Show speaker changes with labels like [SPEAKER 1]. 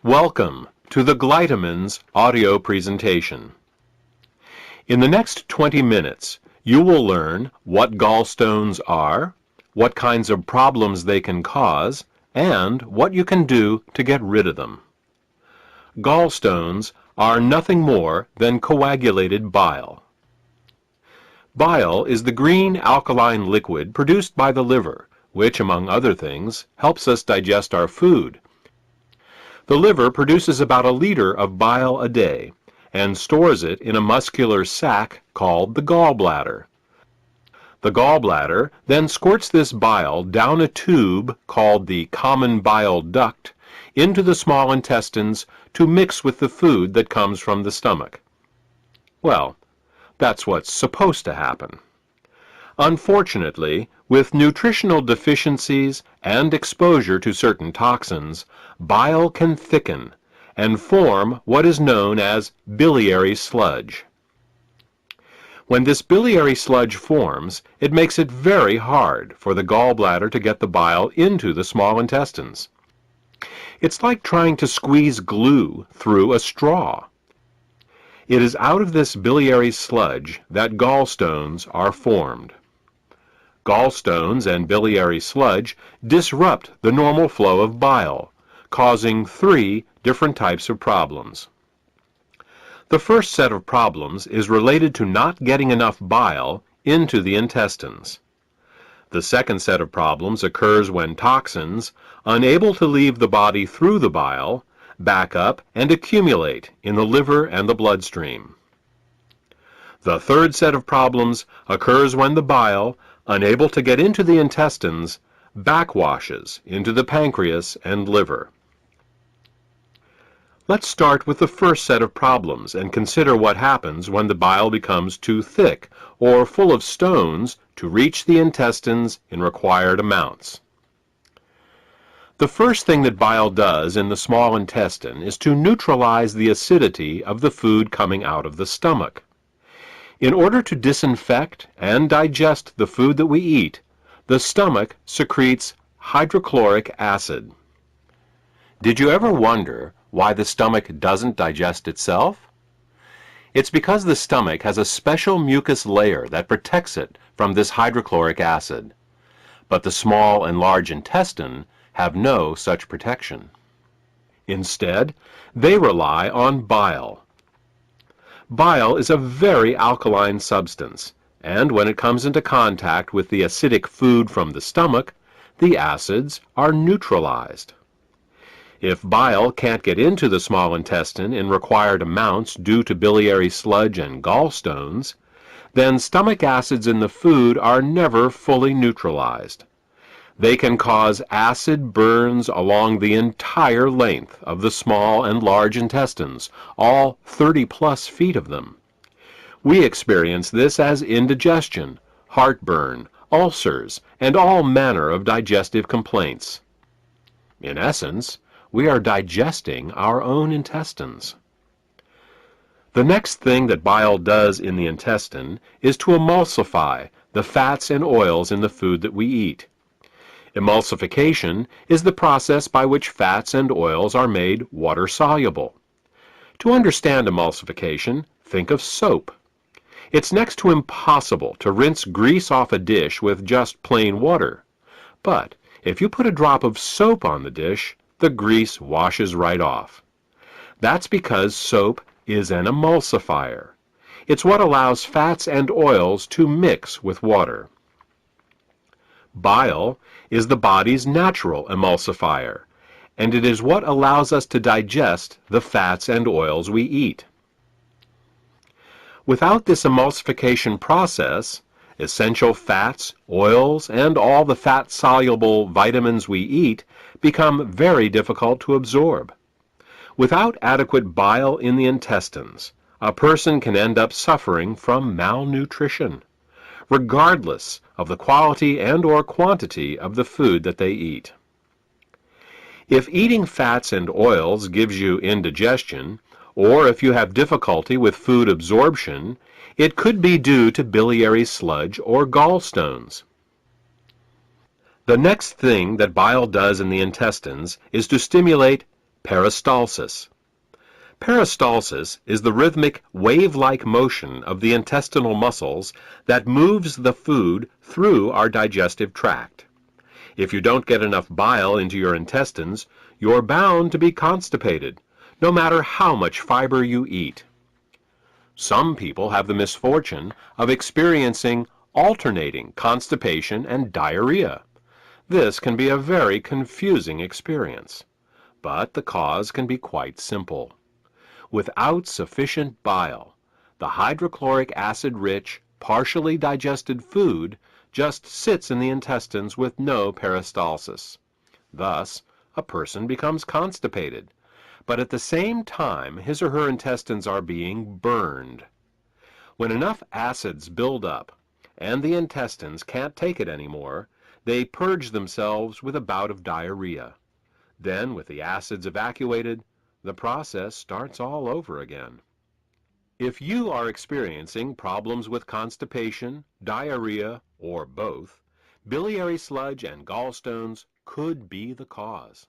[SPEAKER 1] Welcome to the Glytamins audio presentation. In the next 20 minutes, you will learn what gallstones are, what kinds of problems they can cause, and what you can do to get rid of them. Gallstones are nothing more than coagulated bile. Bile is the green alkaline liquid produced by the liver, which, among other things, helps us digest our food. The liver produces about 1 liter of bile a day and stores it in a muscular sac called the gallbladder. The gallbladder then squirts this bile down a tube called the common bile duct into the small intestines to mix with the food that comes from the stomach. Well, that's what's supposed to happen. Unfortunately, with nutritional deficiencies and exposure to certain toxins, bile can thicken and form what is known as biliary sludge. When this biliary sludge forms, it makes it very hard for the gallbladder to get the bile into the small intestines. It's like trying to squeeze glue through a straw. It is out of this biliary sludge that gallstones are formed. Gallstones and biliary sludge disrupt the normal flow of bile, causing 3 different types of problems. The first set of problems is related to not getting enough bile into the intestines. The second set of problems occurs when toxins, unable to leave the body through the bile, back up and accumulate in the liver and the bloodstream. The third set of problems occurs when the bile, unable to get into the intestines, backwashes into the pancreas and liver. Let's start with the first set of problems and consider what happens when the bile becomes too thick or full of stones to reach the intestines in required amounts. The first thing that bile does in the small intestine is to neutralize the acidity of the food coming out of the stomach. In order to disinfect and digest the food that we eat, the stomach secretes hydrochloric acid. Did you ever wonder why the stomach doesn't digest itself? It's because the stomach has a special mucus layer that protects it from this hydrochloric acid. But the small and large intestine have no such protection. Instead, they rely on bile. Bile is a very alkaline substance, and when it comes into contact with the acidic food from the stomach, the acids are neutralized. If bile can't get into the small intestine in required amounts due to biliary sludge and gallstones, then stomach acids in the food are never fully neutralized. They can cause acid burns along the entire length of the small and large intestines, all 30+ feet of them. We experience this as indigestion, heartburn, ulcers, and all manner of digestive complaints. In essence, we are digesting our own intestines. The next thing that bile does in the intestine is to emulsify the fats and oils in the food that we eat. Emulsification is the process by which fats and oils are made water-soluble. To understand emulsification, think of soap. It's next to impossible to rinse grease off a dish with just plain water. But if you put a drop of soap on the dish, the grease washes right off. That's because soap is an emulsifier. It's what allows fats and oils to mix with water. Bile is the body's natural emulsifier, and it is what allows us to digest the fats and oils we eat. Without this emulsification process, essential fats, oils, and all the fat-soluble vitamins we eat become very difficult to absorb. Without adequate bile in the intestines, a person can end up suffering from malnutrition, regardless of the quality and/or quantity of the food that they eat. If eating fats and oils gives you indigestion, or if you have difficulty with food absorption, it could be due to biliary sludge or gallstones. The next thing that bile does in the intestines is to stimulate Peristalsis. Peristalsis is the rhythmic, wave-like motion of the intestinal muscles that moves the food through our digestive tract. If you don't get enough bile into your intestines, you're bound to be constipated, no matter how much fiber you eat. Some people have the misfortune of experiencing alternating constipation and diarrhea. This can be a very confusing experience, but the cause can be quite simple. Without sufficient bile, the hydrochloric acid-rich, partially digested food just sits in the intestines with no peristalsis. Thus, a person becomes constipated, but at the same time his or her intestines are being burned. When enough acids build up and the intestines can't take it anymore, they purge themselves with a bout of diarrhea. Then, with the acids evacuated, the process starts all over again. If you are experiencing problems with constipation, diarrhea, or both, biliary sludge and gallstones could be the cause.